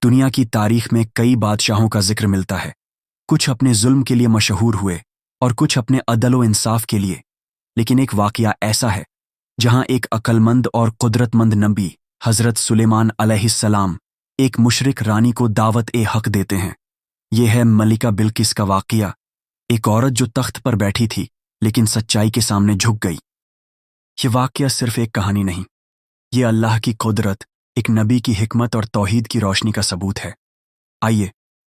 دنیا کی تاریخ میں کئی بادشاہوں کا ذکر ملتا ہے، کچھ اپنے ظلم کے لیے مشہور ہوئے اور کچھ اپنے عدل و انصاف کے لیے، لیکن ایک واقعہ ایسا ہے جہاں ایک عقل مند اور قدرت مند نبی حضرت سلیمان علیہ السلام ایک مشرک رانی کو دعوت حق دیتے ہیں۔ یہ ہے ملکہ بلقیس کا واقعہ، ایک عورت جو تخت پر بیٹھی تھی لیکن سچائی کے سامنے جھک گئی۔ یہ واقعہ صرف ایک کہانی نہیں، یہ اللہ کی قدرت، ایک نبی کی حکمت اور توحید کی روشنی کا ثبوت ہے۔ آئیے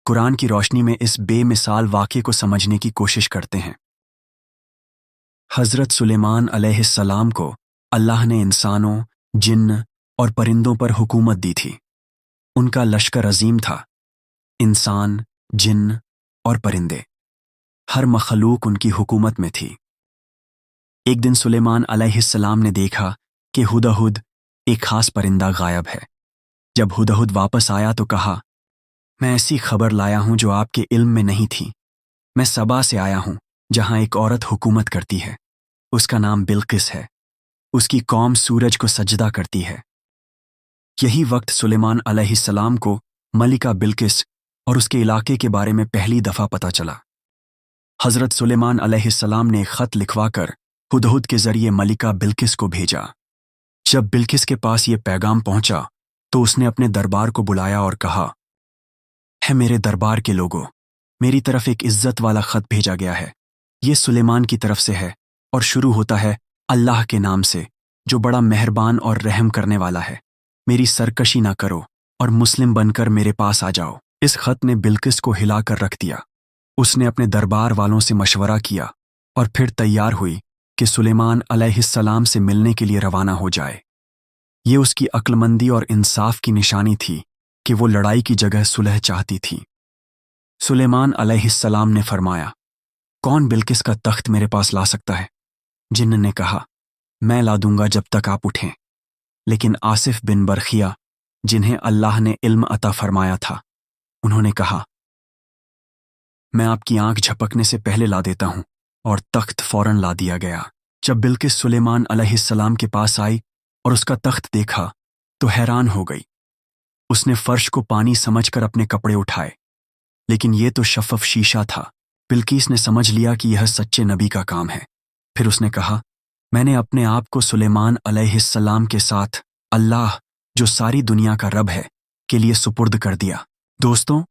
قرآن کی روشنی میں اس بے مثال واقعے کو سمجھنے کی کوشش کرتے ہیں۔ حضرت سلیمان علیہ السلام کو اللہ نے انسانوں، جن اور پرندوں پر حکومت دی تھی۔ ان کا لشکر عظیم تھا، انسان، جن اور پرندے، ہر مخلوق ان کی حکومت میں تھی۔ ایک دن سلیمان علیہ السلام نے دیکھا کہ ہدہد، ایک خاص پرندہ، غائب ہے۔ جب ہدہد واپس آیا تو کہا، میں ایسی خبر لایا ہوں جو آپ کے علم میں نہیں تھی۔ میں سبا سے آیا ہوں جہاں ایک عورت حکومت کرتی ہے، اس کا نام بلقیس ہے، اس کی قوم سورج کو سجدہ کرتی ہے۔ یہی وقت سلیمان علیہ السلام کو ملکہ بلقیس اور اس کے علاقے کے بارے میں پہلی دفعہ پتہ چلا۔ حضرت سلیمان علیہ السلام نے ایک خط لکھوا کر ہدہد کے ذریعے ملکہ بلقیس کو بھیجا۔ جب بلقیس کے پاس یہ پیغام پہنچا تو اس نے اپنے دربار کو بلایا اور کہا، ہے میرے دربار کے لوگوں، میری طرف ایک عزت والا خط بھیجا گیا ہے۔ یہ سلیمان کی طرف سے ہے اور شروع ہوتا ہے اللہ کے نام سے جو بڑا مہربان اور رحم کرنے والا ہے۔ میری سرکشی نہ کرو اور مسلم بن کر میرے پاس آ جاؤ۔ اس خط نے بلقیس کو ہلا کر رکھ دیا۔ اس نے اپنے دربار والوں سے مشورہ کیا اور پھر تیار ہوئی کہ سلیمان علیہ السلام سے ملنے کے لیے روانہ ہو جائے۔ یہ اس کی عقل مندی اور انصاف کی نشانی تھی کہ وہ لڑائی کی جگہ صلح چاہتی تھی۔ سلیمان علیہ السلام نے فرمایا، کون بلقیس کا تخت میرے پاس لا سکتا ہے؟ جن نے کہا، میں لا دوں گا جب تک آپ اٹھیں۔ لیکن آصف بن برخیا، جنہیں اللہ نے علم عطا فرمایا تھا، انہوں نے کہا، میں آپ کی آنکھ جھپکنے سے پہلے لا دیتا ہوں، اور تخت فوراً لا دیا گیا۔ جب بلقیس سلیمان علیہ السلام کے پاس آئی اور اس کا تخت دیکھا تو حیران ہو گئی۔ اس نے فرش کو پانی سمجھ کر اپنے کپڑے اٹھائے، لیکن یہ تو شفاف شیشہ تھا۔ بلقیس نے سمجھ لیا کہ یہ سچے نبی کا کام ہے۔ پھر اس نے کہا، میں نے اپنے آپ کو سلیمان علیہ السلام کے ساتھ اللہ، جو ساری دنیا کا رب ہے، کے لیے سپرد کر دیا۔ دوستوں،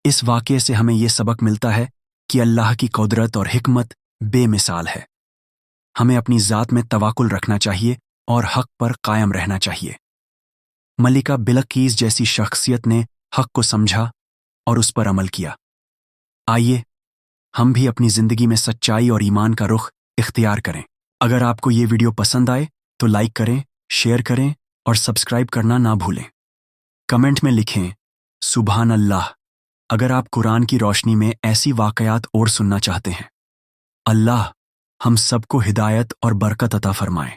اس واقعے سے ہمیں یہ سبق ملتا ہے کہ اللہ کی قدرت اور حکمت بے مثال ہے۔ ہمیں اپنی ذات میں توکل رکھنا چاہیے اور حق پر قائم رہنا چاہیے۔ ملکہ بلقیس جیسی شخصیت نے حق کو سمجھا اور اس پر عمل کیا۔ آئیے ہم بھی اپنی زندگی میں سچائی اور ایمان کا رخ اختیار کریں۔ اگر آپ کو یہ ویڈیو پسند آئے تو لائک کریں، شیئر کریں اور سبسکرائب کرنا نہ بھولیں۔ کمنٹ میں لکھیں سبحان اللہ اگر آپ قرآن کی روشنی میں ایسی واقعات اور سننا چاہتے ہیں۔ اللہ ہم سب کو ہدایت اور برکت عطا فرمائے۔